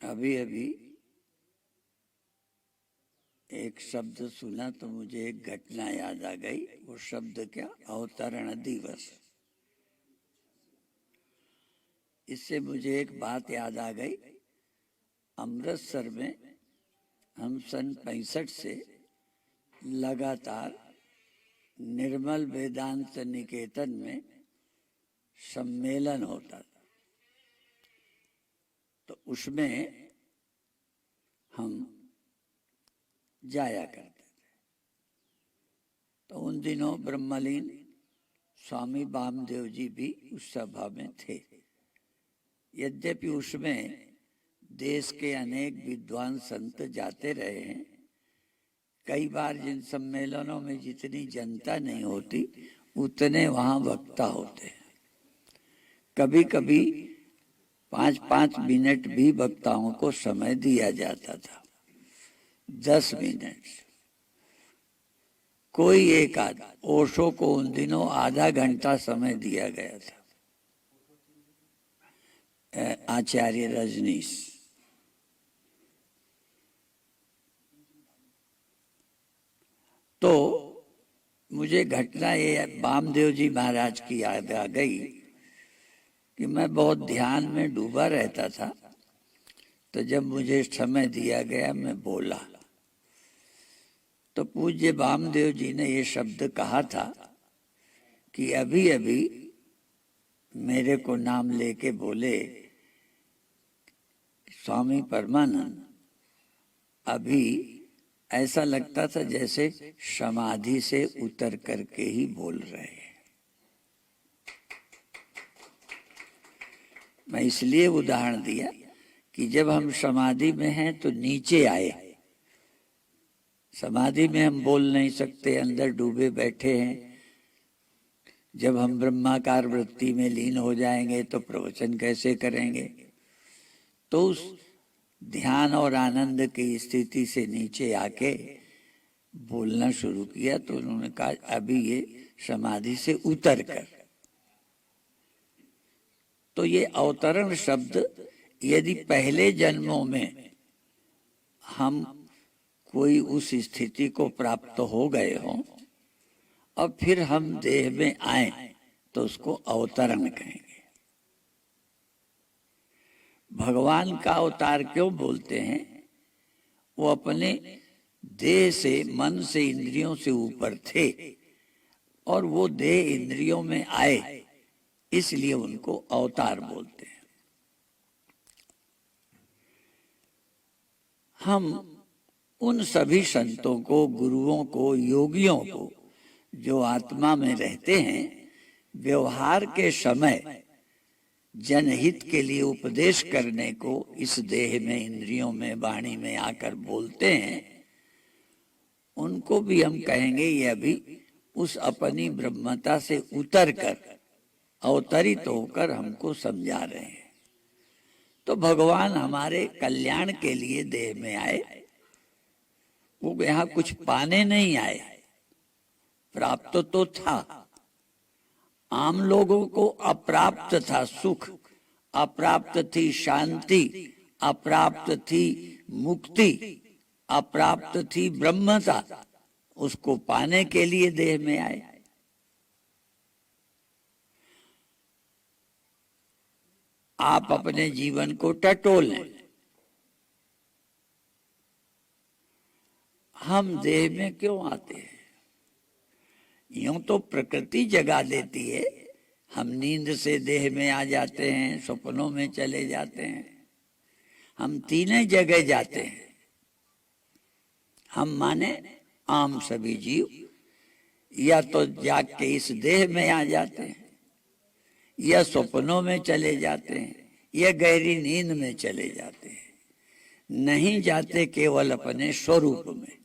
अभी अभी एक शब्द सुना तो मुझे एक घटना याद आ गई। वो शब्द क्या? अवतरण दिवस। इससे मुझे एक बात याद आ गई। अमृतसर में हम सन 65 से लगातार निर्मल वेदांत निकेतन में सम्मेलन होता था, तो उसमें हम जाया करते थे। तो उन दिनों ब्रह्मलीन स्वामी वामदेव जी भी उस सभा में थे। यद्यपि उसमें देश के अनेक विद्वान संत जाते रहे हैं। कई बार जिन सम्मेलनों में जितनी जनता नहीं होती उतने वहां वक्ता होते हैं। कभी कभी 5-5 मिनट भी वक्ताओं को समय दिया जाता था, 10 मिनट। कोई एक आधा, ओशो को उन दिनों आधा घंटा समय दिया गया था, आचार्य रजनीश। तो मुझे घटना ये वामदेव जी महाराज की याद आ गई कि मैं बहुत ध्यान में डूबा रहता था। तो जब मुझे समय दिया गया मैं बोला, तो पूज्य वामदेव जी ने ये शब्द कहा था कि अभी अभी मेरे को नाम लेके बोले, स्वामी परमानंद, अभी ऐसा लगता था जैसे समाधि से उतर करके ही बोल रहे हैं। मैं इसलिए उदाहरण दिया कि जब हम समाधि में हैं तो नीचे आए। समाधि में हम बोल नहीं सकते, अंदर डूबे बैठे हैं। जब हम ब्रह्माकार वृत्ति में लीन हो जाएंगे तो प्रवचन कैसे करेंगे? तो उस ध्यान और आनंद की स्थिति से नीचे आके बोलना शुरू किया। तो उन्होंने कहा अभी ये समाधि से उतर कर। तो ये अवतरण शब्द, यदि पहले जन्मों में हम कोई उस स्थिति को प्राप्त हो गए हों और फिर हम देह में आए तो उसको अवतरण कहेंगे। भगवान का अवतार क्यों बोलते हैं? वो अपने देह से, मन से, इंद्रियों से ऊपर थे और वो देह इंद्रियों में आए, इसलिए उनको अवतार बोलते हैं। हम उन सभी संतों को, गुरुओं को, योगियों को जो आत्मा में रहते हैं, व्यवहार के समय जनहित के लिए उपदेश करने को इस देह में, इंद्रियों में, वाणी में आकर बोलते हैं, उनको भी हम कहेंगे ये अभी उस अपनी ब्रह्मता से उतर कर, अवतरित होकर हमको समझा रहे हैं। तो भगवान हमारे कल्याण के लिए देह में आए। वो यहाँ कुछ पाने नहीं आए, प्राप्त तो था। आम लोगों को अप्राप्त था सुख, अप्राप्त थी शांति, अप्राप्त थी मुक्ति, अप्राप्त थी ब्रह्मता। उसको पाने के लिए देह में आए। आप अपने जीवन को टटोलें। हम देह में क्यों आते हैं? यूं तो प्रकृति जगा देती है। हम नींद से देह में आ जाते हैं, सपनों में चले जाते हैं। हम तीनों जगह जाते हैं। हम माने आम सभी जीव या तो जाग के इस देह में आ जाते हैं, या सपनों में चले जाते हैं, या गहरी नींद में चले जाते हैं। नहीं जाते केवल अपने स्वरूप में,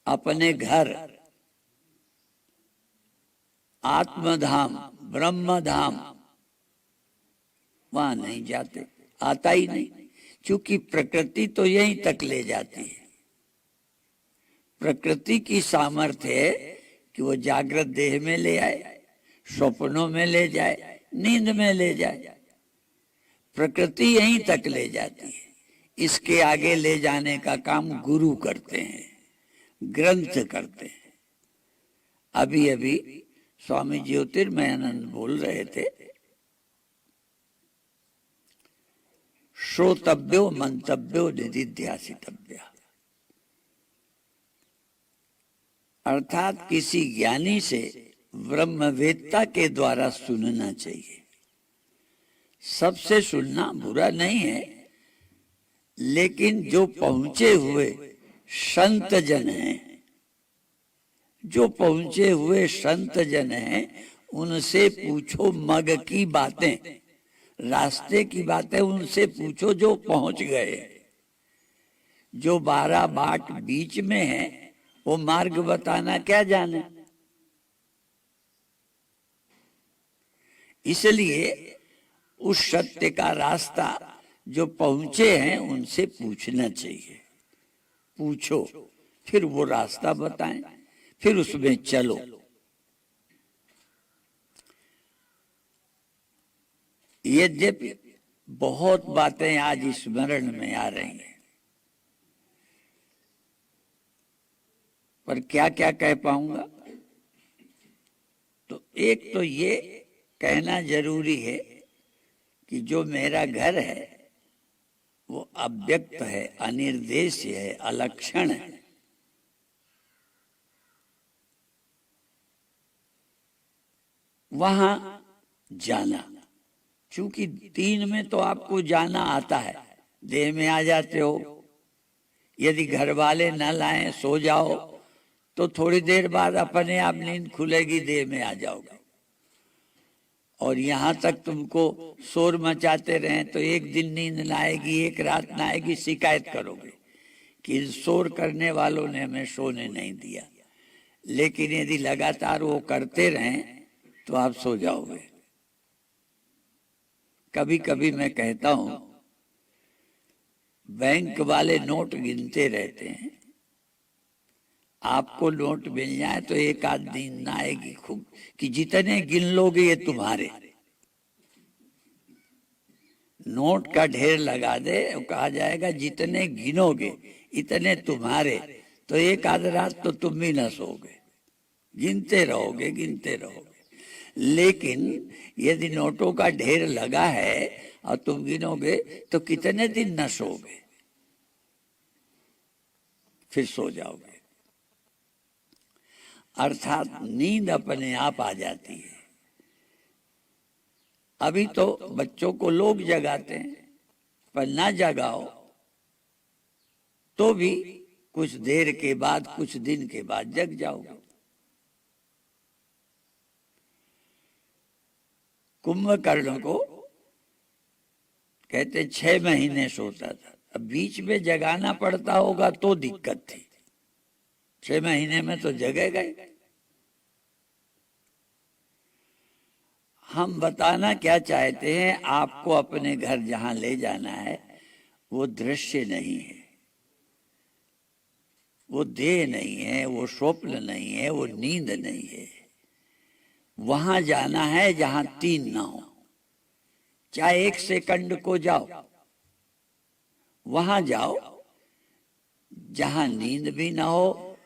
अपने घर, आत्मधाम, ब्रह्मधाम, वहां नहीं जाते, आता ही नहीं। क्योंकि प्रकृति तो यहीं तक ले जाती है। प्रकृति की सामर्थ्य है कि वो जागृत देह में ले आए, स्वप्नों में ले जाए, नींद में ले जाए। प्रकृति यहीं तक ले जाती है, इसके आगे ले जाने का काम गुरु करते हैं, ग्रंथ करते हैं। अभी अभी स्वामी ज्योतिर्मयानंद बोल रहे थे, श्रोतव्यो मंतव्यो निदिध्यासितव्य, अर्थात किसी ज्ञानी से ब्रह्मवेत्ता के द्वारा सुनना चाहिए। सबसे सुनना बुरा नहीं है, लेकिन जो पहुंचे हुए संत जन हैं, जो पहुंचे हुए संत जन हैं, उनसे पूछो मग की बातें, रास्ते की बातें उनसे पूछो जो पहुंच गए। जो 12 बाट बीच में है वो मार्ग बताना क्या जाने। इसलिए उस सत्य का रास्ता जो पहुंचे हैं उनसे पूछना चाहिए। पूछो, फिर वो रास्ता बताएं, फिर उसमें चलो। यद्यपि बहुत बातें आज स्मरण में आ रही हैं, पर क्या क्या कह पाऊंगा। तो एक तो ये कहना जरूरी है कि जो मेरा घर है वो अव्यक्त है, अनिर्देश्य है, अलक्षण है। वहां जाना, चूंकि 3 में तो आपको जाना आता है, देह में आ जाते हो। यदि घर वाले न लाएं, सो जाओ, तो थोड़ी देर बाद अपने आप नींद खुलेगी, देह में आ जाओगे। और यहां तक तुमको शोर मचाते रहें तो एक दिन नींद ना आएगी, एक रात ना आएगी, शिकायत करोगे कि शोर करने वालों ने हमें सोने नहीं दिया। लेकिन यदि लगातार वो करते रहें तो आप सो जाओगे। कभी कभी मैं कहता हूं, बैंक वाले नोट गिनते रहते हैं, आपको नोट मिल जाए तो एक आध दिन ना आएगी खूब कि जितने गिन लोगे ये तुम्हारे। नोट का ढेर लगा दे, कहा जाएगा जितने गिनोगे इतने तुम्हारे, तो एक आध रात तो तुम भी न सोओगे, गिनते रहोगे गिनते रहोगे। लेकिन यदि नोटों का ढेर लगा है और तुम गिनोगे तो कितने दिन न सोओगे, फिर सो जाओगे। अर्थात नींद अपने आप आ जाती है। अभी तो बच्चों को लोग जगाते हैं, पर ना जगाओ तो भी कुछ देर के बाद, कुछ दिन के बाद जग जाओगे। कुंभकर्ण को कहते 6 महीने सोता था, अब बीच में जगाना पड़ता होगा तो दिक्कत थी, 6 महीने में तो जगेगा ही। हम बताना क्या चाहते हैं, आपको अपने घर जहां ले जाना है वो दृश्य नहीं है, वो देह नहीं है, वो स्वप्न नहीं है, वो नींद नहीं है। वहां जाना है जहां 3 ना हो। चाहे 1 सेकंड को जाओ, वहां जाओ जहां नींद भी ना हो,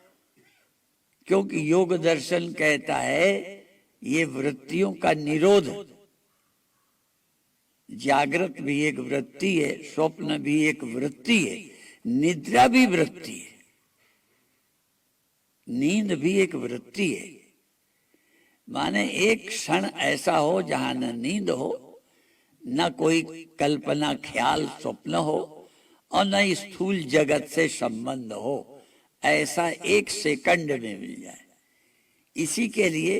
क्योंकि योग दर्शन कहता है ये वृत्तियों का निरोध। जागृत भी एक वृत्ति है, स्वप्न भी एक वृत्ति है, निद्रा भी वृत्ति है, नींद भी एक वृत्ति है। माने एक क्षण ऐसा हो जहां न नींद हो, न कोई कल्पना ख्याल स्वप्न हो, और न स्थूल जगत से संबंध हो, ऐसा 1 सेकंड में मिल जाए। इसी के लिए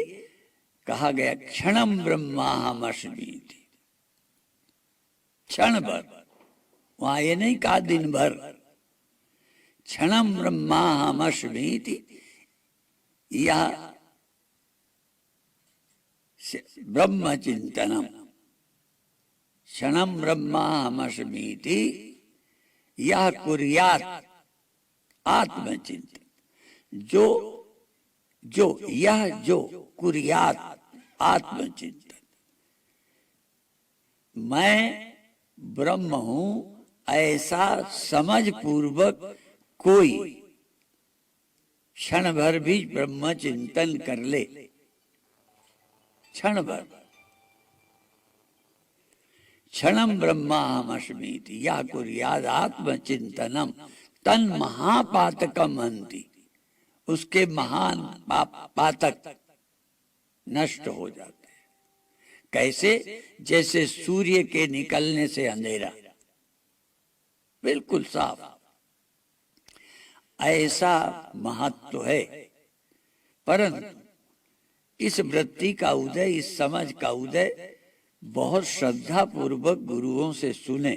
कहा गया क्षणम ब्रह्माहमस्मीति, क्षण भर। वहां ये नहीं कहा दिन भर। क्षणम ब्रह्माहमस्मीति, यह ब्रह्म चिंतनम। क्षणम ब्रह्माहमस्मीति यह कुर्यात आत्मचिंतन। जो कुर्यात आत्मचिंतन। मैं ब्रह्म हूं ऐसा समझ पूर्वक कोई क्षण भर भी ब्रह्म चिंतन कर ले, क्षण भर, क्षणम ब्रह्माहमस्मीति या कुर्याद आत्मचिंतनम तन महापातकम हन्ति, उसके महान पातक नष्ट हो जाते हैं। कैसे? जैसे सूर्य के निकलने से अंधेरा, बिल्कुल साफ। ऐसा महत्व है। परंतु इस वृत्ति का उदय, इस समझ का उदय बहुत श्रद्धा पूर्वक गुरुओं से सुने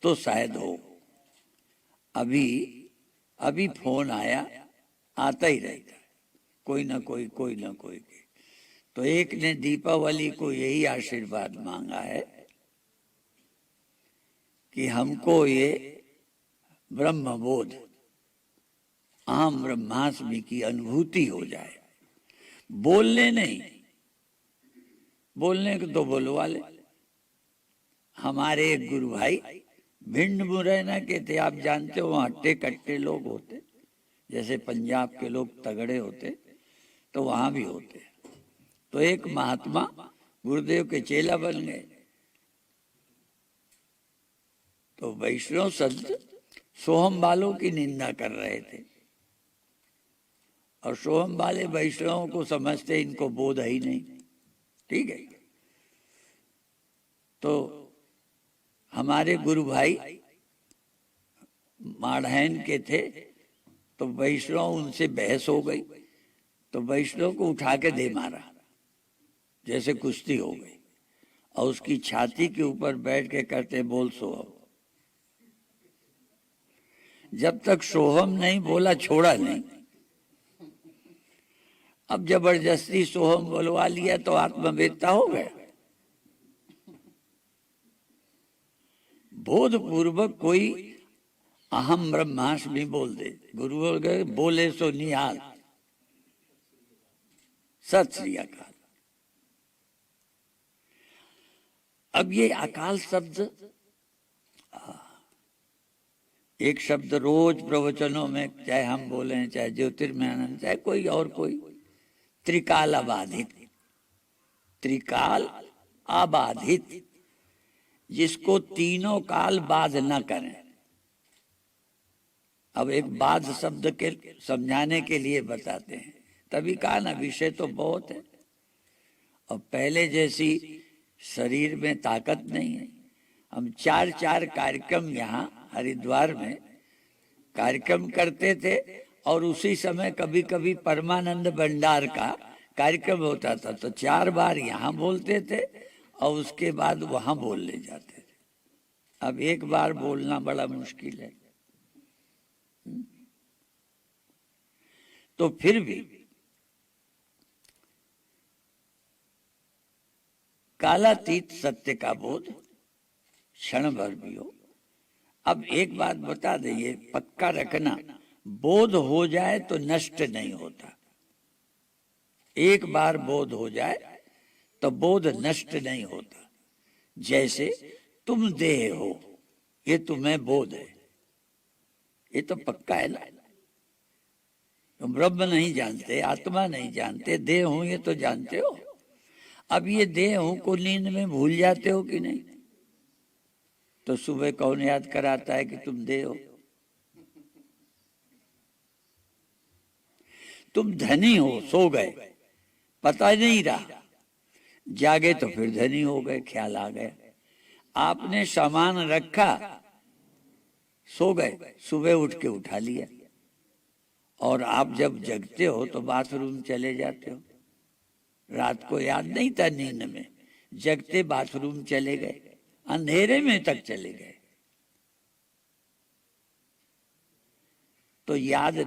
तो शायद हो। अभी फोन आया, आता ही रहता है कोई ना कोई के। तो एक ने दीपावली को यही आशीर्वाद मांगा है कि हमको ये ब्रह्मबोध, अहम ब्रह्मास्मि की अनुभूति हो जाए। बोलने नहीं, बोलने को तो बोलवा ले। हमारे एक गुरु भाई भिंड मुरैना के थे, आप जानते हो वहाँ हट्टे कट्टे लोग होते, जैसे पंजाब के लोग तगड़े होते तो वहां भी होते। तो एक महात्मा गुरुदेव के चेला बन गए। तो वैष्णव संत सोहम वालों की निंदा कर रहे थे, और सोहम वाले वैष्णवों को समझते इनको बोध ही नहीं। ठीक है। तो हमारे गुरु भाई माढ़ैन के थे, तो वैष्णव उनसे बहस हो गई, तो वैष्णव को उठा के दे मारा, जैसे कुश्ती हो गई, और उसकी छाती के ऊपर बैठ के करते बोल सोहम। जब तक सोहम नहीं बोला छोड़ा नहीं। अब जबरदस्ती सोहम बोलवा लिया तो आत्मवेत्ता हो गया। बोध पूर्वक कोई अहम ब्रह्मास्मि बोल दे, गुरु बोले सो निहाल, सत श्री अकाल। अब ये अकाल शब्द, एक शब्द रोज प्रवचनों में चाहे हम बोले, चाहे ज्योतिर्मयानंद, चाहे कोई और कोई, त्रिकाल अबाधित, त्रिकाल अबाधित, जिसको तीनों काल बाध न करें। अब एक बाध शब्द के समझाने के लिए बताते हैं, तभी कहा ना विषय तो बहुत है। और पहले जैसी शरीर में ताकत नहीं है। हम 4 कार्यक्रम यहाँ हरिद्वार में कार्यक्रम करते थे, और उसी समय कभी कभी परमानंद भंडार का कार्यक्रम होता था, तो 4 बार यहाँ बोलते थे और उसके बाद वहां बोलने जाते थे। अब एक बार बोलना बड़ा मुश्किल है। तो फिर भी कालातीत सत्य का बोध क्षण भर भी हो। अब एक बात बता देंगे, पक्का रखना, बोध हो जाए तो नष्ट नहीं होता। एक बार बोध हो जाए तो बोध नष्ट नहीं होता। जैसे तुम देह हो, ये तुम्हें बोध है, ये तो पक्का है ना। तुम ब्रह्म नहीं जानते, आत्मा नहीं जानते, देह हूं ये तो जानते हो। अब ये देह हूं को नींद में भूल जाते हो कि नहीं? तो सुबह कौन याद कराता है कि तुम देह हो? तुम धनी हो, सो गए, पता नहीं रहा, जागे तो फिर धनी हो गए, ख्याल आ गया। आपने सामान रखा, सो गए, सुबह उठ के उठा लिया। और आप जब जगते हो तो बाथरूम चले जाते हो। रात को याद नहीं था नींद में, जगते बाथरूम चले गए, अंधेरे में तक चले गए। तो याद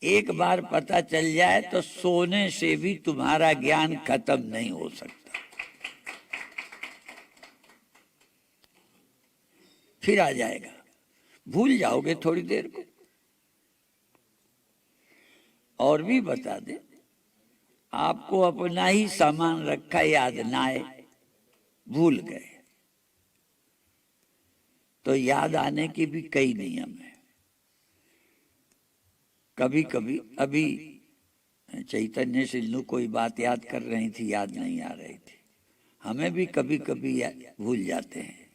एक बार पता चल जाए तो सोने से भी तुम्हारा ज्ञान खत्म नहीं हो सकता। फिर आ जाएगा, भूल जाओगे थोड़ी देर को। और भी बता दे, आपको अपना ही सामान रखा याद ना आए, भूल गए, तो याद आने की भी कई नियम है। कभी कभी अभी चैतन्य सिन्धु कोई बात याद कर रही थी, याद नहीं आ रही थी। हमें भी कभी कभी भूल जाते हैं,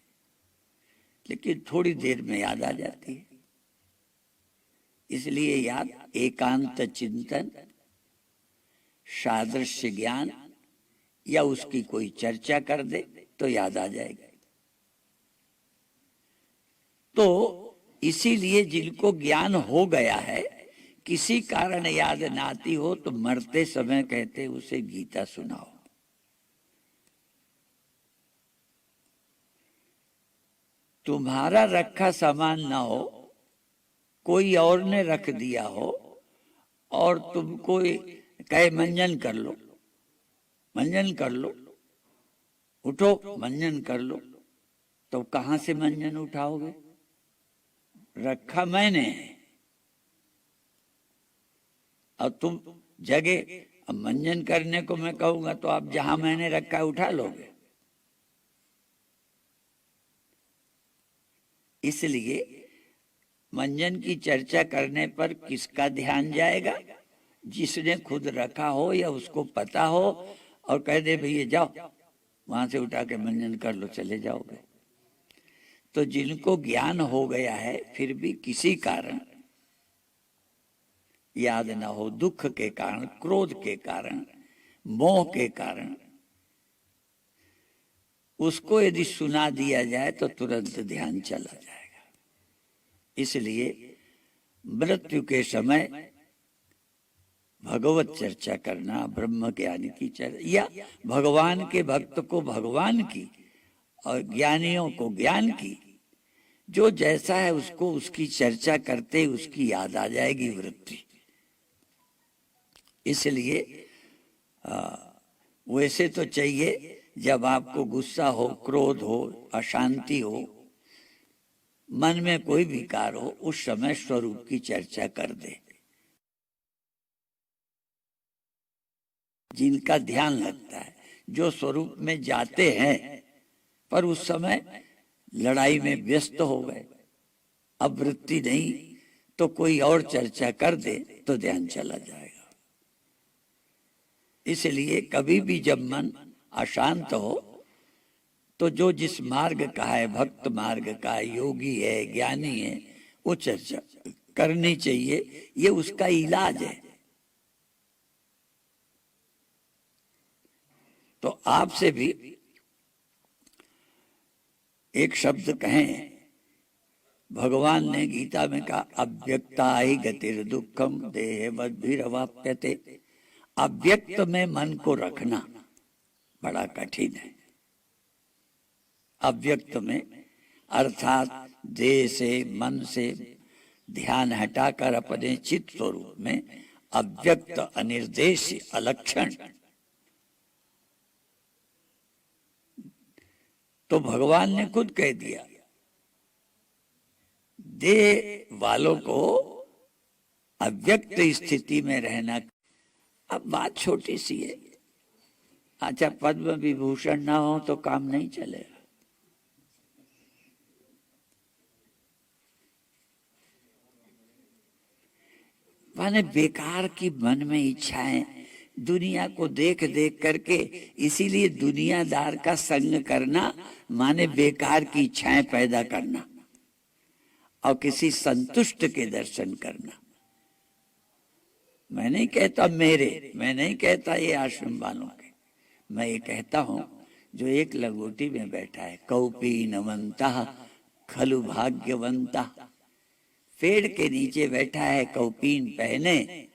लेकिन थोड़ी देर में याद आ जाती है। इसलिए याद एकांत चिंतन, सादृश्य ज्ञान या उसकी कोई चर्चा कर दे तो याद आ जाएगी। तो इसीलिए जिनको ज्ञान हो गया है, किसी कारण याद ना आती हो तो मरते समय कहते उसे गीता सुनाओ। तुम्हारा रखा सामान ना हो, कोई और ने रख दिया हो और तुमको कहे मंजन कर लो, मंजन कर लो, उठो मंजन कर लो, तो कहां से मंजन उठाओगे? रखा मैंने और तुम जगे। अब मंजन करने को मैं कहूंगा तो आप जहां मैंने रखा उठा लोगे। इसलिए मंजन की चर्चा करने पर किसका ध्यान जाएगा? जिसने खुद रखा हो या उसको पता हो और कह दे भैया जाओ वहां से उठा के मंजन कर लो, चले जाओगे। तो जिनको ज्ञान हो गया है फिर भी किसी कारण याद ना हो, दुख के कारण, क्रोध के कारण, मोह के कारण, उसको यदि सुना दिया जाए तो तुरंत ध्यान चला जाएगा। इसलिए मृत्यु के समय भगवत चर्चा करना, ब्रह्म ज्ञान की चर्चा, या भगवान के भक्त को भगवान की और ज्ञानियों को ज्ञान की, जो जैसा है उसको उसकी चर्चा करते उसकी याद आ जाएगी वृत्ति। इसलिए वैसे तो चाहिए जब आपको गुस्सा हो, क्रोध हो, अशांति हो, मन में कोई विकार हो, उस समय स्वरूप की चर्चा कर दे। जिनका ध्यान लगता है, जो स्वरूप में जाते हैं पर उस समय लड़ाई में व्यस्त हो गए, अब वृत्ति नहीं, तो कोई और चर्चा कर दे तो ध्यान चला जाएगा। इसलिए कभी भी जब मन अशांत हो तो जो जिस मार्ग का है, भक्त मार्ग का, योगी है, ज्ञानी है, वो चर्चा करनी चाहिए। ये उसका इलाज है। तो आपसे भी एक शब्द कहें, भगवान ने गीता में कहा अव्यक्ता ही गतिर दुखम देहवद्भिरवाप्यते। अव्यक्त में मन को रखना बड़ा कठिन है। अव्यक्त में अर्थात देह से, मन से ध्यान हटाकर अपने चित्त स्वरूप में अव्यक्त, अनिर्देश, अलक्षण। तो भगवान ने खुद कह दिया, देह वालों को अव्यक्त स्थिति में रहना। अब बात छोटी सी है। अच्छा, पद्म विभूषण ना हो तो काम नहीं चलेगा। माने बेकार की मन में इच्छाएं, दुनिया को देख देख करके, इसीलिए दुनियादार का संग करना माने बेकार की इच्छाएं पैदा करना और किसी संतुष्ट के दर्शन करना। मैं नहीं कहता मेरे, मैं नहीं कहता ये आश्रम वालों के, मैं ये कहता हूं जो एक लंगोटी में बैठा है, कौपीनवंता खलु भाग्यवंता, पेड़ के नीचे बैठा है, कौपीन पहने,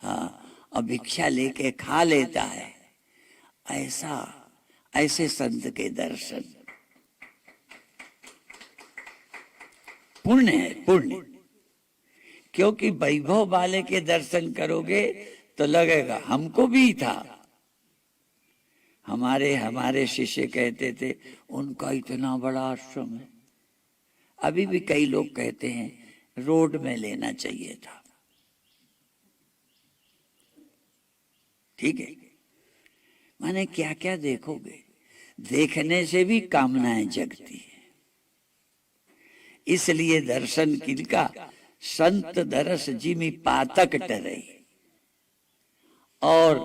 हाँ, और भिक्षा लेके खा लेता है। ऐसे संत के दर्शन पुण्य है, पुण्य। क्योंकि वैभव वाले के दर्शन करोगे तो लगेगा हमको भी था। हमारे शिष्य कहते थे उनका इतना बड़ा आश्रम है। अभी भी कई लोग कहते हैं रोड में लेना चाहिए था। ठीक है, माने क्या क्या देखोगे, देखने से भी कामनाएं जगती है। इसलिए दर्शन किनका संत दरस जिमि पातक टरे। और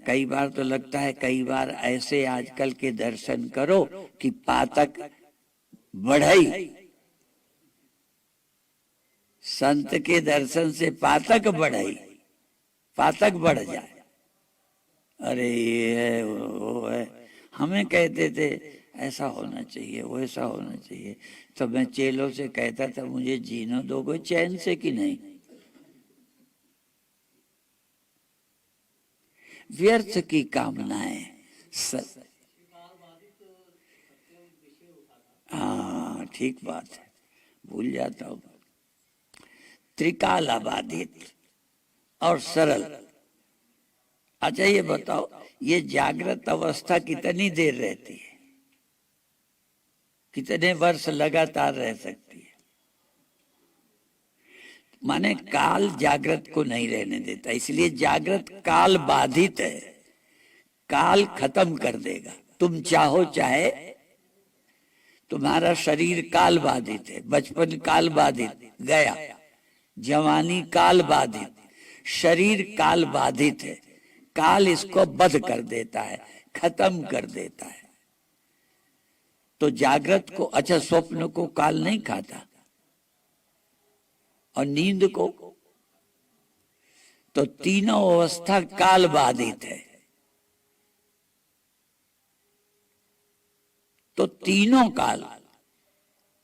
कई बार तो लगता है, कई बार ऐसे आजकल के दर्शन करो कि पातक बढ़ई। संत के दर्शन से पातक बढ़ई, पातक बढ़ जाए। अरे ये है वो है, हमें कहते थे ऐसा होना चाहिए, वैसा होना चाहिए। तो मैं चेलों से कहता था मुझे जीने दोगे चैन से कि नहीं। व्यर्थ की कामनाएं। हाँ ठीक बात है, भूल जाता हूं। त्रिकाल आबादित और सरल। अच्छा ये बताओ, ये जागृत अवस्था कितनी देर रहती है, कितने वर्ष लगातार रह सकती है? माने काल जागृत को नहीं रहने देता, इसलिए जागृत काल बाधित है, काल खत्म कर देगा। तुम चाहो चाहे, तुम्हारा शरीर काल बाधित है, बचपन काल बाधित गया, जवानी काल बाधित, शरीर काल बाधित है। काल इसको बध कर देता है, खत्म कर देता है। तो जागृत को, अच्छा स्वप्न को काल नहीं खाता, और नींद को, तो तीनों अवस्था काल बाधित है। तो तीनों काल,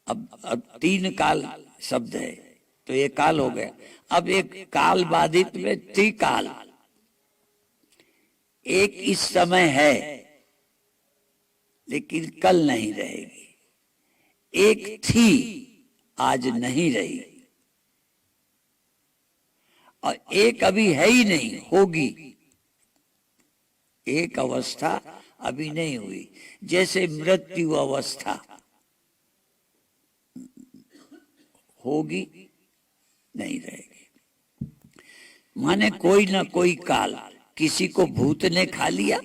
अब तीन काल शब्द है तो ये काल हो गया। अब एक काल बाधित में त्रिकाल, एक इस समय है लेकिन कल नहीं रहेगी, एक थी आज नहीं रही, और एक अभी है ही नहीं, होगी। एक अवस्था अभी नहीं हुई, जैसे मृत्यु अवस्था होगी नहीं रहेगी। माने कोई ना कोई काल, किसी को भूत ने खा लिया,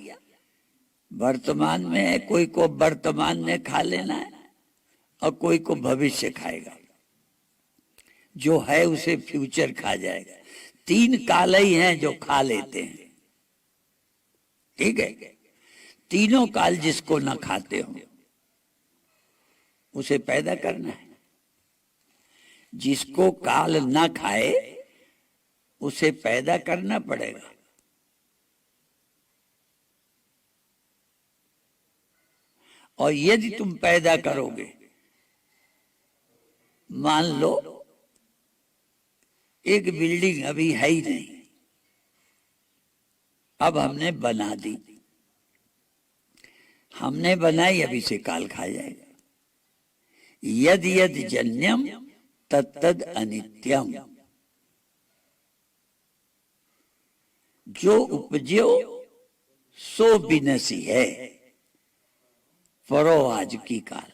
वर्तमान में है, कोई को वर्तमान ने खा लेना है, और कोई को भविष्य खाएगा, जो है उसे फ्यूचर खा जाएगा। तीन काल ही हैं जो खा लेते हैं, ठीक है। तीनों काल जिसको ना खाते हो उसे पैदा करना है, जिसको काल ना खाए उसे पैदा करना पड़ेगा। और यदि तुम पैदा करोगे, मान लो एक बिल्डिंग अभी है ही नहीं, अब हमने बना दी, हमने बनाई, अभी से काल खा जाएगा। यद यद जन्यम तत्तद अनित्यम, जो उपजो सो बिनसी है, परो आज की काल।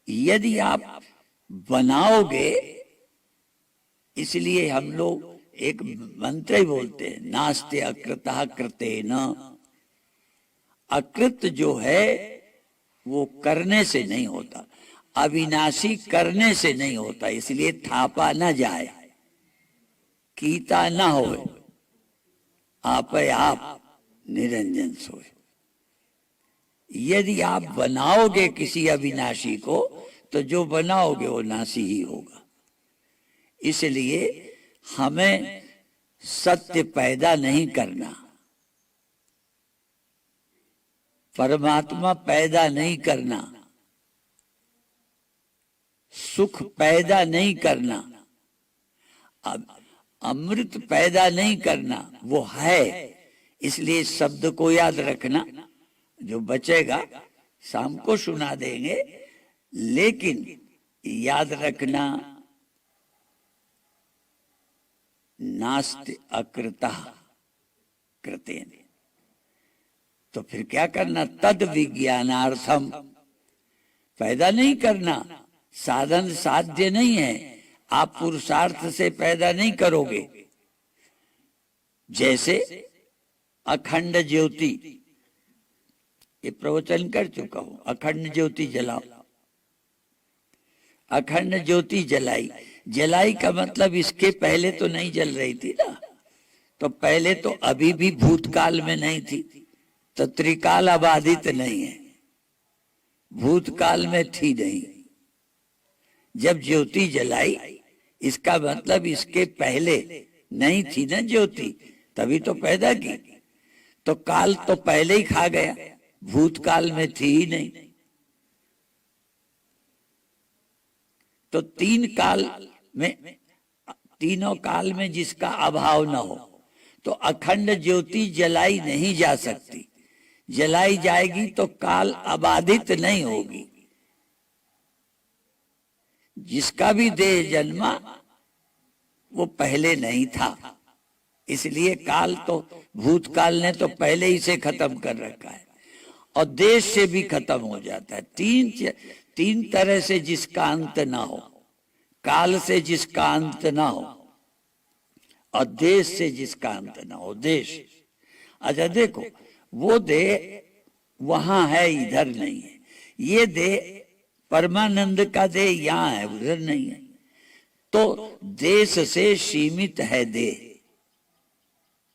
यदि आप बनाओगे, इसलिए हम लोग एक मंत्र ही बोलते हैं, नास्ते अकृतः कृतेन। अकृत जो है वो करने से नहीं होता, अविनाशी करने से नहीं होता, इसलिए थापा न जाए, कीता न होए, आपे आप निरंजन सोए। यदि आप बनाओगे किसी अविनाशी को, तो जो बनाओगे वो नाशी ही होगा। इसलिए हमें सत्य पैदा नहीं करना, परमात्मा पैदा नहीं करना, सुख पैदा नहीं करना, अब अमृत पैदा नहीं करना, वो है। इसलिए शब्द को याद रखना, जो बचेगा शाम को सुना देंगे, लेकिन याद रखना, नास्ति अकृतः कृतेन। तो फिर क्या करना, तद विज्ञानार्थम, पैदा नहीं करना, साधन साध्य नहीं है, आप पुरुषार्थ से पैदा नहीं करोगे। जैसे अखंड ज्योति, ये प्रवचन कर चुका हूं, अखंड ज्योति जलाओ, अखंड ज्योति जलाई। जलाई का मतलब इसके पहले तो नहीं जल रही थी ना, तो पहले तो अभी भी भूतकाल में नहीं थी, तो त्रिकाल अबाधित नहीं है, भूतकाल में थी नहीं। जब ज्योति जलाई इसका मतलब इसके पहले नहीं थी ना ज्योति, तभी तो पैदा की, तो काल तो पहले ही खा गया, भूतकाल में थी ही नहीं। तो तीन काल में, तीनों काल में जिसका अभाव न हो, तो अखंड ज्योति जलाई नहीं जा सकती। जलाई जाएगी तो काल अबाधित नहीं होगी। जिसका भी देह जन्मा वो पहले नहीं था, इसलिए काल तो, भूतकाल ने तो पहले ही से खत्म कर रखा है, और देश से भी खत्म हो जाता है। तीन तरह से जिसका अंत ना हो, काल से जिसका अंत ना हो, और देश से जिसका अंत ना हो। देश, अच्छा देखो, वो देह वहां है, इधर नहीं है। ये देह परमानंद का देह यहां है, उधर नहीं है, तो देश से सीमित है देह,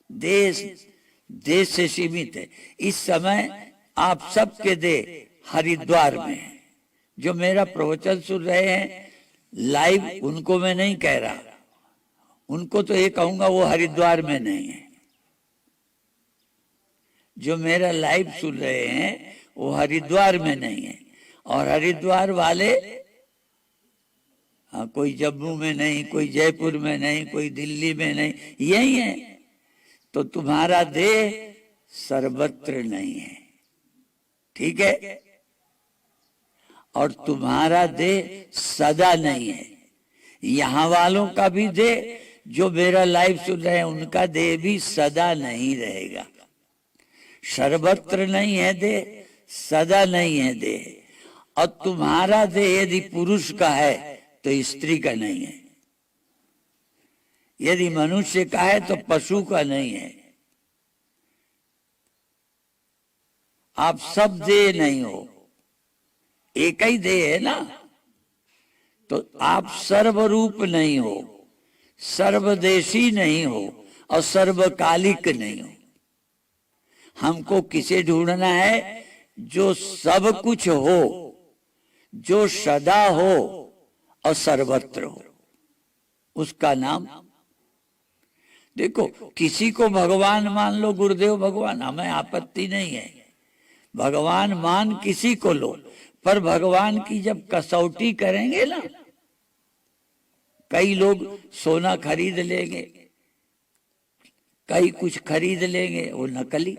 देश से सीमित है। इस समय आप सबके देह हरिद्वार में है। जो मेरा प्रवचन सुन रहे हैं लाइव, उनको मैं नहीं कह रहा, उनको तो ये कहूंगा वो हरिद्वार में नहीं है। जो मेरा लाइव सुन रहे हैं वो हरिद्वार में नहीं है, और हरिद्वार वाले, हाँ, कोई जम्मू में नहीं, कोई जयपुर में नहीं, कोई दिल्ली में नहीं, यही है। तो तुम्हारा देह सर्वत्र नहीं है, ठीक है, और तुम्हारा देह सदा नहीं है। यहां वालों का भी देह, जो मेरा लाइव सुन रहे हैं, उनका देह भी सदा नहीं रहेगा। सर्वत्र नहीं है देह, सदा नहीं है देह। और तुम्हारा देह यदि पुरुष का है तो स्त्री का नहीं है, यदि मनुष्य का है तो पशु का नहीं है। आप सब देह नहीं हो, एक ही देह है ना, तो आप सर्वरूप नहीं हो, सर्वदेशी नहीं हो, और सर्वकालिक नहीं हो। हमको किसे ढूंढना है? जो सब कुछ हो, जो सदा हो और सर्वत्र हो, उसका नाम। देखो, किसी को भगवान मान लो, गुरुदेव भगवान, हमें आपत्ति नहीं है, भगवान मान किसी को लो, पर भगवान की जब कसौटी करेंगे ना, कई लोग सोना खरीद लेंगे, कई कुछ खरीद लेंगे, वो नकली।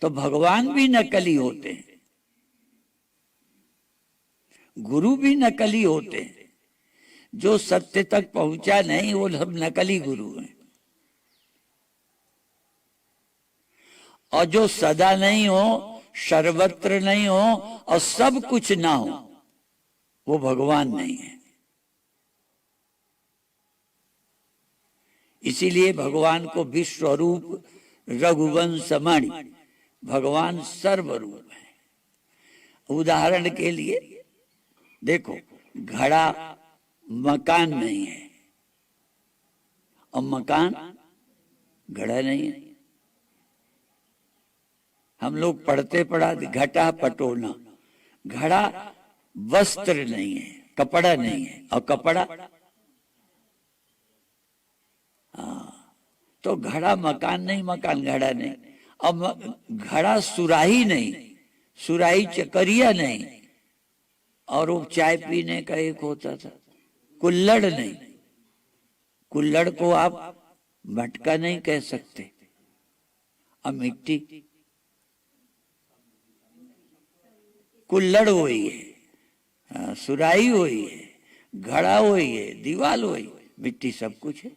तो भगवान भी नकली होते हैं, गुरु भी नकली होते हैं। जो सत्य तक पहुंचा नहीं वो सब नकली गुरु हैं। और जो सदा नहीं हो, सर्वत्र नहीं हो, और सब कुछ ना हो, वो भगवान नहीं है। इसीलिए भगवान को विश्वरूप रघुवंश मणि, भगवान सर्वरूप है। उदाहरण के लिए देखो, घड़ा मकान नहीं है, और मकान घड़ा नहीं है। हम लोग पढ़ते पढ़ा घटा पटोना, घड़ा वस्त्र नहीं है, कपड़ा नहीं है, और कपड़ा, हाँ, तो घड़ा मकान नहीं, मकान घड़ा नहीं। अब घड़ा सुराही नहीं, सुराही चकरिया नहीं, और वो चाय पीने का एक होता था, कुल्हड़ नहीं, कुल्हड़ को आप मटका नहीं कह सकते। अब मिट्टी, कुल्हड़ वही है, सुराही वही है, घड़ा वही है, दीवाल वही, मिट्टी सब कुछ है।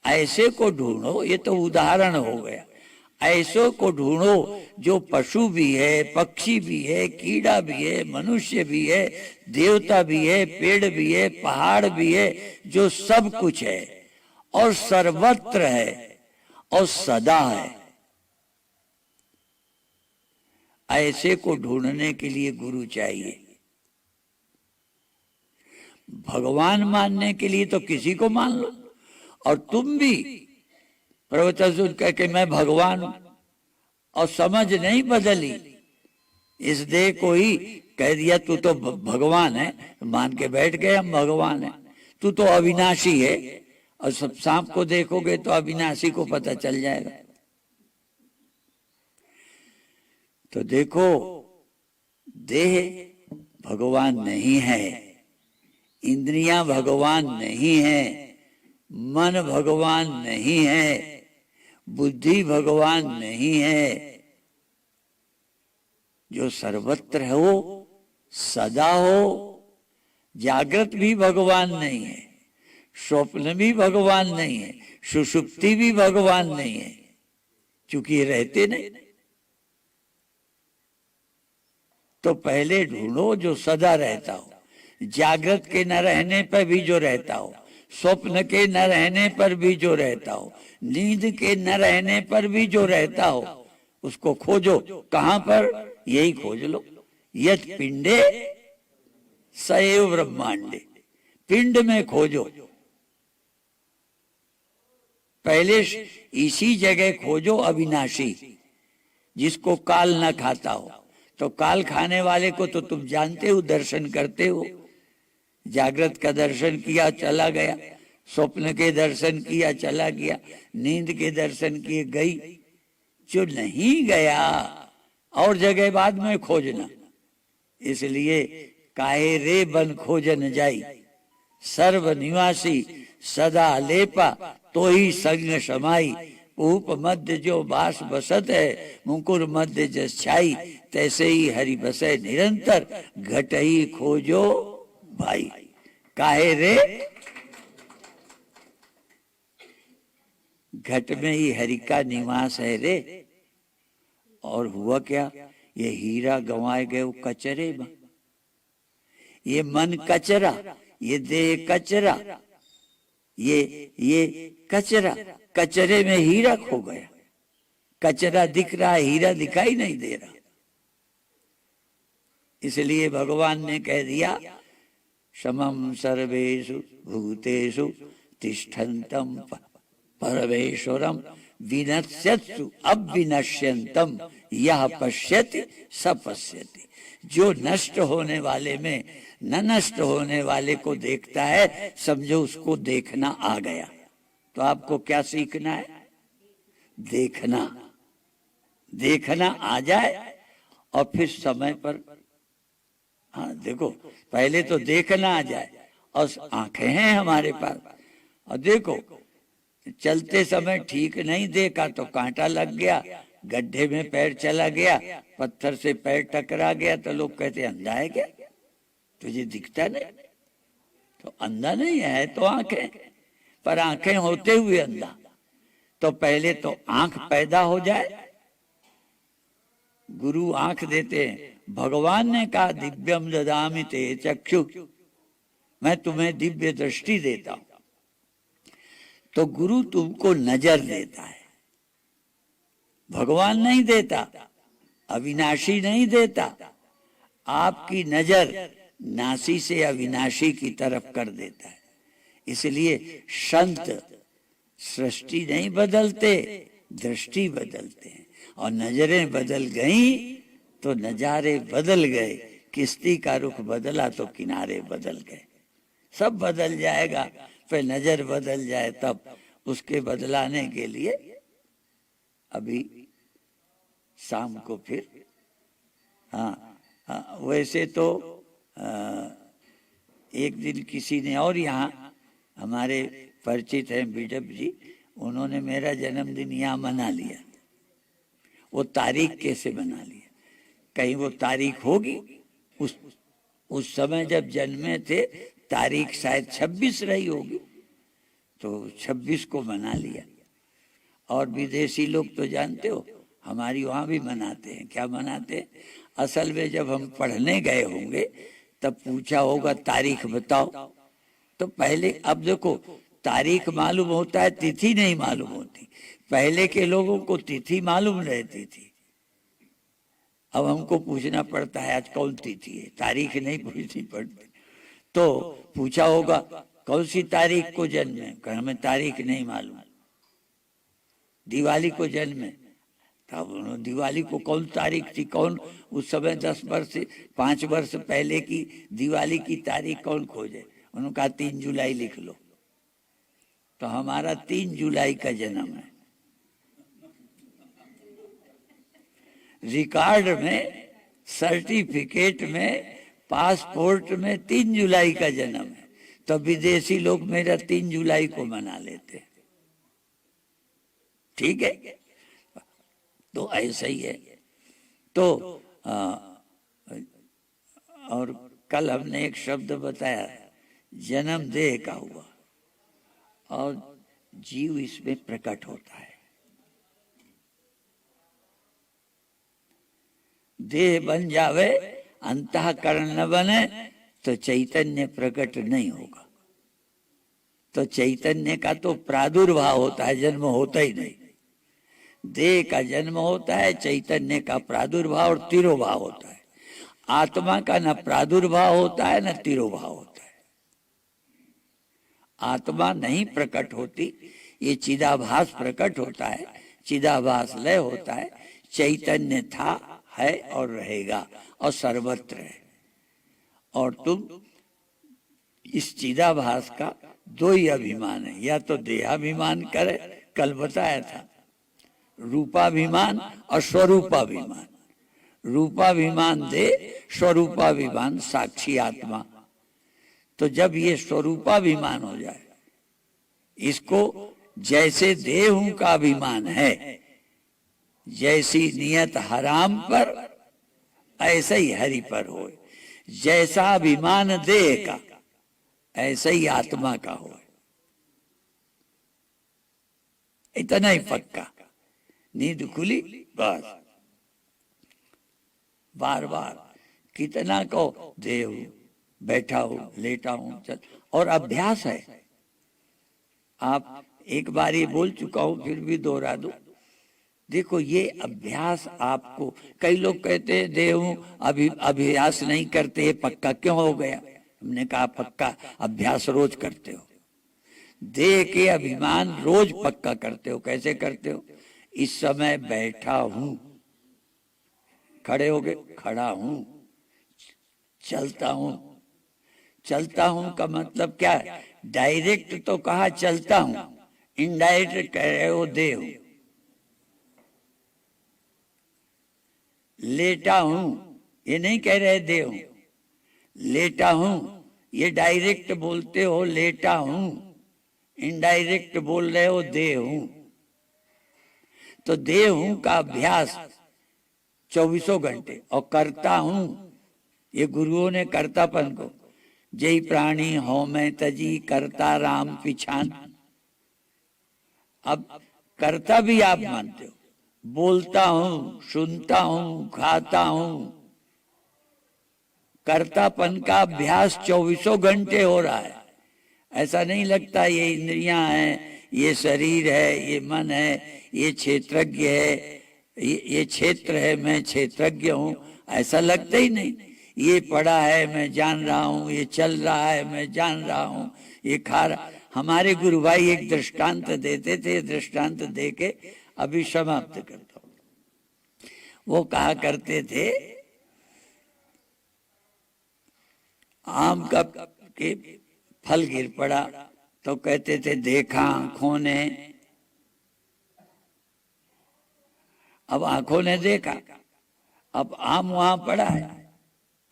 ऐसे को ढूंढो, ये तो उदाहरण हो गया। ऐसो को ढूंढो जो पशु भी है, पक्षी भी है, कीड़ा भी है, मनुष्य भी है, देवता भी है, पेड़ भी है, पहाड़ भी है, जो सब कुछ है और सर्वत्र है और सदा है। ऐसे को ढूंढने के लिए गुरु चाहिए। भगवान मानने के लिए तो किसी को मान लो। और तुम भी प्रवचन सुन कह के मैं भगवान हूं और समझ नहीं बदली, इस देह को ही कह दिया तू तो भगवान है, मान के बैठ गए हम भगवान है, तू तो अविनाशी है। और सब सांप को देखोगे तो अविनाशी को पता चल जाएगा। तो देखो, देह भगवान नहीं है, इंद्रियां भगवान नहीं है, मन भगवान नहीं है, बुद्धि भगवान नहीं है। जो सर्वत्र है वो सदा हो। जागृत भी भगवान नहीं है, स्वप्न भी भगवान नहीं है, सुषुप्ति भी भगवान नहीं है, क्योंकि ये रहते नहीं। तो पहले ढूंढो जो सदा रहता हो, जागृत के न रहने पर भी जो रहता हो, स्वप्न के न रहने पर भी जो रहता हो, नींद के न रहने पर भी जो रहता हो, उसको खोजो। कहां पर? यही खोज लो। यत पिंडे सएव ब्रह्मांडे, पिंड में खोजो। पहले इसी जगह खोजो अविनाशी, जिसको काल न खाता हो। तो काल खाने वाले को तो तुम जानते हो, दर्शन करते हो। जागृत का दर्शन किया चला गया, स्वप्न के दर्शन किया चला गया, नींद के दर्शन किए गई। जो नहीं गया और जगह बाद में खोजना। इसलिए काहे रे बन खोजन जाई, सर्व निवासी सदा लेपा, तो ही संग समाई। ऊप मध्य जो बास बसत है, मुकुर मध्य जस छाई, तैसे ही हरि बसे निरंतर, घट ही खोजो भाई। काहे रे, घट में ही हरि का निवास है रे। और हुआ क्या? ये हीरा गंवाए गए वो कचरे में, ये मन कचरा, ये देह कचरा, ये कचरा, कचरे में हीरा खो गया। कचरा दिख रहा है, हीरा दिखाई नहीं दे रहा। इसलिए भगवान ने कह दिया, समम सर्वेषु भूतेषु तिष्ठन्तम परमेश्वरम विनश्यत्सु अविनश्यन्तम यह पश्यति स पश्यति। जो नष्ट होने वाले में न नष्ट होने वाले को देखता है, समझो उसको देखना आ गया। तो आपको क्या सीखना है? देखना। देखना आ जाए और फिर समय पर, हाँ देखो, पहले तो देखना आ जाए और आंखें हैं हमारे पास। और देखो, चलते समय ठीक नहीं देखा तो कांटा लग गया, गड्ढे में पैर चला गया, पत्थर से पैर टकरा गया, तो लोग कहते अंधा है क्या, तुझे दिखता नहीं? तो अंधा नहीं है तो आंखें, पर आंखें होते हुए अंधा। तो पहले तो आंख पैदा हो जाए। गुरु आंख देते हैं। भगवान ने कहा दिव्यम ददामि ते चक्षु, मैं तुम्हें दिव्य दृष्टि देता हूं। तो गुरु तुमको नजर देता है, भगवान नहीं देता, अविनाशी नहीं देता। आपकी नजर नासी से अविनाशी की तरफ कर देता है। इसलिए संत सृष्टि नहीं बदलते, दृष्टि बदलते हैं। और नजरें बदल गई तो नजारे बदल गए। किश्ती का रुख बदला तो किनारे बदल गए। सब बदल जाएगा, फिर नजर बदल जाए तब। उसके बदलाने के लिए अभी शाम को फिर, हाँ वैसे तो एक दिन किसी ने और यहाँ हमारे परिचित हैं बिडप जी, उन्होंने मेरा जन्मदिन यहाँ मना लिया। वो तारीख कैसे बना लिया? कहीं वो तारीख होगी? उस समय जब जन्मे थे तारीख शायद 26 रही होगी, तो 26 को मना लिया। और विदेशी लोग तो जानते हो हमारी वहां भी मनाते हैं। क्या मनाते हैं? असल में जब हम पढ़ने गए होंगे तब पूछा होगा तारीख बताओ, तो पहले, अब देखो तारीख मालूम होता है, तिथि नहीं मालूम होती। पहले के लोगों को तिथि मालूम रहती थी, अब हमको पूछना पड़ता है आज कौन तिथि है, तारीख नहीं पूछनी पड़ती। तो पूछा होगा कौन सी तारीख को जन्म है, हमें तारीख नहीं मालूम। दिवाली को जन्म है, तब उन्होंने दिवाली को कौन तारीख थी, कौन उस समय 10 वर्ष 5 वर्ष पहले की दिवाली की तारीख कौन खोजे। उन्होंने कहा 3 जुलाई लिख लो। तो हमारा 3 जुलाई का जन्म है। रिकॉर्ड में, सर्टिफिकेट में, पासपोर्ट में 3 जुलाई का जन्म है। तो विदेशी लोग मेरा 3 जुलाई को मना लेते हैं। ठीक है, तो ऐसा ही है। तो और कल हमने एक शब्द बताया, जन्म देह का हुआ और जीव इसमें प्रकट होता है। देह बन जावे, अंतःकरण न बने तो चैतन्य प्रकट नहीं होगा। तो चैतन्य का तो प्रादुर्भाव होता है, जन्म होता ही नहीं। देह का जन्म होता है, चैतन्य का प्रादुर्भाव और तिरोभाव होता है। आत्मा का न प्रादुर्भाव होता है न तिरोभाव होता है। आत्मा नहीं प्रकट होती, ये चिदाभास प्रकट होता है, चिदाभास लय होता है। चैतन्य था, है और रहेगा और सर्वत्र है। और तुम इस चिदाभास का 2 ही अभिमान है, या तो देहाभिमान करे, कल बताया था, रूपाभिमान और स्वरूपाभिमान। रूपाभिमान दे, स्वरूपाभिमान साक्षी आत्मा। तो जब ये स्वरूपाभिमान हो जाए, इसको जैसे देह का अभिमान है, जैसी नियत हराम पर ऐसा ही हरि पर हो। जैसा अभिमान देह का ऐसा ही आत्मा का हो। इतना ही पक्का। नींद खुली बस, बार बार कितना को देह हूं, बैठा हूं, लेटा हूं, चल। और अभ्यास है। आप एक बार ये बोल चुका हूं, फिर भी दोहरा दूं। देखो ये अभ्यास आपको, कई लोग कहते हैं देहू अभ्यास नहीं करते, पक्का क्यों हो गया। हमने कहा पक्का अभ्यास रोज करते हो। देह के अभिमान रोज पक्का करते हो। कैसे करते हो? इस समय बैठा हूं, खड़े हो गए, खड़ा हूं, चलता हूं। चलता हूं का मतलब क्या है? डायरेक्ट तो कहा चलता हूं, इनडायरेक्ट कह रहे हो देह हूं। लेटा हूं ये नहीं कह रहे देह हूं। लेटा हूं ये डायरेक्ट बोलते हो लेटा हूं, इनडायरेक्ट बोल रहे हो देह हूं। तो देह हूं का अभ्यास 24 घंटे। और करता हूं ये गुरुओं ने कर्तापन को, जय प्राणी हो मैं तजी करता राम पिछान। अब करता भी आप मानते हो, बोलता हूं, सुनता हूं, खाता हूं। कर्तापन का अभ्यास 24 घंटे हो रहा है। ऐसा नहीं लगता ये इंद्रियां हैं, ये शरीर है, ये मन है, ये क्षेत्रज्ञ है, ये क्षेत्र है, मैं क्षेत्रज्ञ हूं, ऐसा लगता ही नहीं। ये पड़ा है मैं जान रहा हूं, ये चल रहा है मैं जान रहा हूं, ये खा रहा। हमारे गुरु भाई एक दृष्टांत देते थे, दृष्टांत देके अभी समाप्त करता हूं। वो कहा करते थे, आम का के फल गिर पड़ा तो कहते थे देखा आंखों ने। अब आंखों ने देखा, अब आम वहां पड़ा है,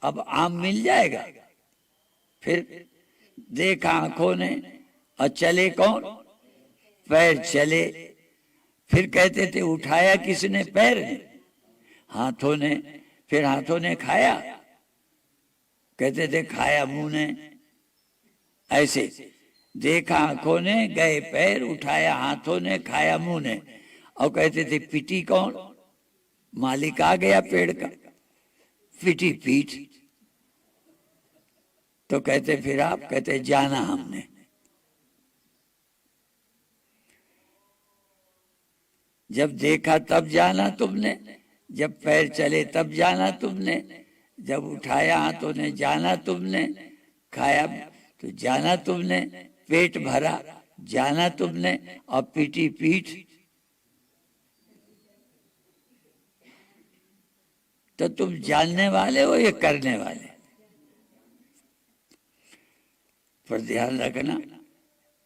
अब आम मिल जाएगा। फिर देखा आंखों ने, और चले कौन? पैर चले। फिर कहते थे उठाया किसने? पैर ने, हाथों ने। फिर हाथों ने खाया, कहते थे खाया मुंह ने। ऐसे देखा आंखों ने, गए पैर, उठाया हाथों ने, खाया मुंह ने। और कहते थे पिटी कौन? मालिक आ गया पेड़ का, पिटी पीठ। तो कहते फिर आप, कहते जाना हमने। जब देखा तब जाना तुमने, जब पैर चले तब जाना तुमने, जब उठाया हाथों ने जाना तुमने, खाया तो जाना तुमने, पेट भरा जाना तुमने, और पीटी पीठ। तो तुम जानने वाले हो या करने वाले? पर ध्यान रखना,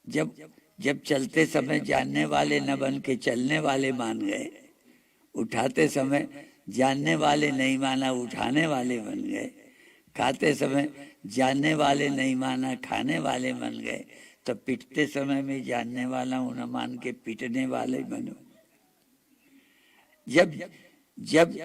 जब जब चलते समय जानने वाले न बन के चलने वाले मान गए, उठाते समय जानने वाले नहीं माना उठाने वाले बन गए, खाते समय जानने वाले नहीं माना खाने वाले बन गए, तो पिटते समय में जानने वाला हूं न मान के पिटने वाले बनो। जब जब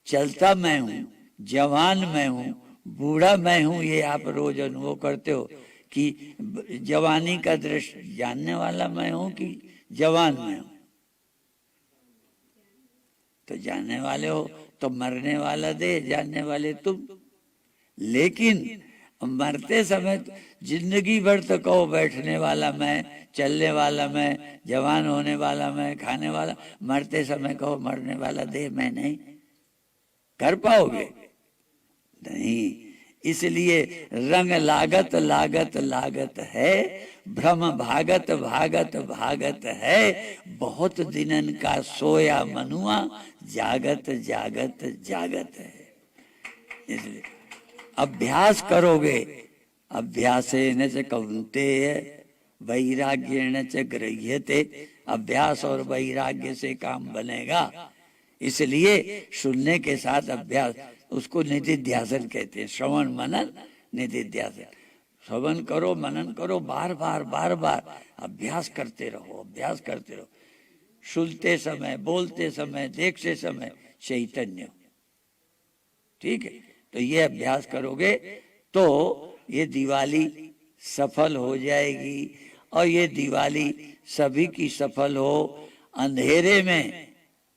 चलता मैं हूं, जवान मैं हूं, बूढ़ा मैं हूं, ये आप रोज अनुभव करते हो कि जवानी का दृश्य जानने वाला मैं हूं कि जवान मैं हूं। तो जानने वाले हो तो मरने वाला दे, जानने वाले तुम। लेकिन मरते समय जिंदगी भर तो कहो बैठने वाला मैं, चलने वाला मैं, जवान होने वाला मैं, खाने वाला, मरते समय कहो मरने वाला दे मैं नहीं कर पाओगे? नहीं। इसलिए रंग लागत लागत लागत है, भ्रम भागत भागत भागत है, बहुत दिनन का सोया मनुआ, जागत जागत जागत है। इसलिए अभ्यास करोगे, अभ्यासेन च कौन्तेय वैराग्येण च गृह्यते। अभ्यास और वैराग्य से काम बनेगा। इसलिए सुनने के साथ अभ्यास, उसको निधिध्यासन कहते हैं। श्रवण मनन निधिध्यासन। श्रवण करो, मनन करो, बार बार बार बार अभ्यास करते रहो, अभ्यास करते रहो। सुनते समय, बोलते समय, देखते समय चैतन्य। ठीक है, तो ये अभ्यास करोगे तो ये दिवाली सफल हो जाएगी। और ये दिवाली सभी की सफल हो। अंधेरे में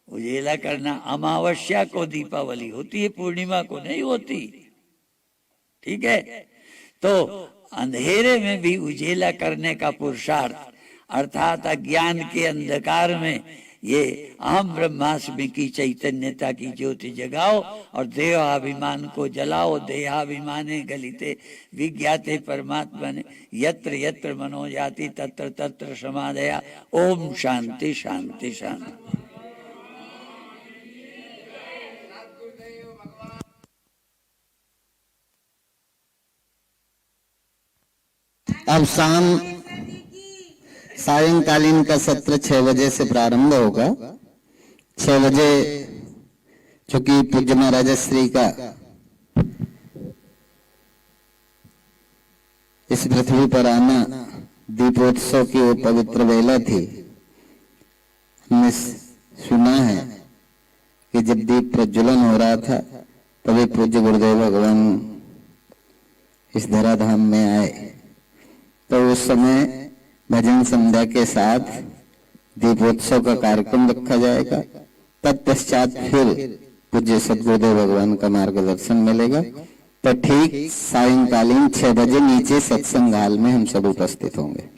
उजेला करना, अमावस्या को दीपावली होती है, पूर्णिमा को नहीं होती। ठीक है, तो अंधेरे में भी उजेला करने का पुरुषार्थ, अर्थात अज्ञान के अंधकार में ये अहम ब्रह्मास्मि की चैतन्यता की ज्योति जगाओ और देहाभिमान को जलाओ। देहाभिमाने गलिते विज्ञाते परमात्मा ने, यत्र यत्र मनो जाति तत्र तत्र समाधया। ओम शांति शांति शांति। अब सायंकालीन का सत्र 6 बजे से प्रारंभ होगा। 6 बजे चूंकि पूज्य महाराज श्री का इस पृथ्वी पर आना दीपोत्सव की वो पवित्र वेला थी। हमने सुना है कि जब दीप प्रज्वलन हो रहा था तभी पूज्य गुरुदेव भगवान इस धराधाम में आए। तो उस समय भजन संध्या के साथ दीपोत्सव का कार्यक्रम रखा जाएगा। तत्पश्चात फिर पूज्य सद्गुरुदेव भगवान का मार्गदर्शन मिलेगा। तो ठीक सायंकालीन 6 बजे नीचे सत्संग हाल में हम सब उपस्थित होंगे।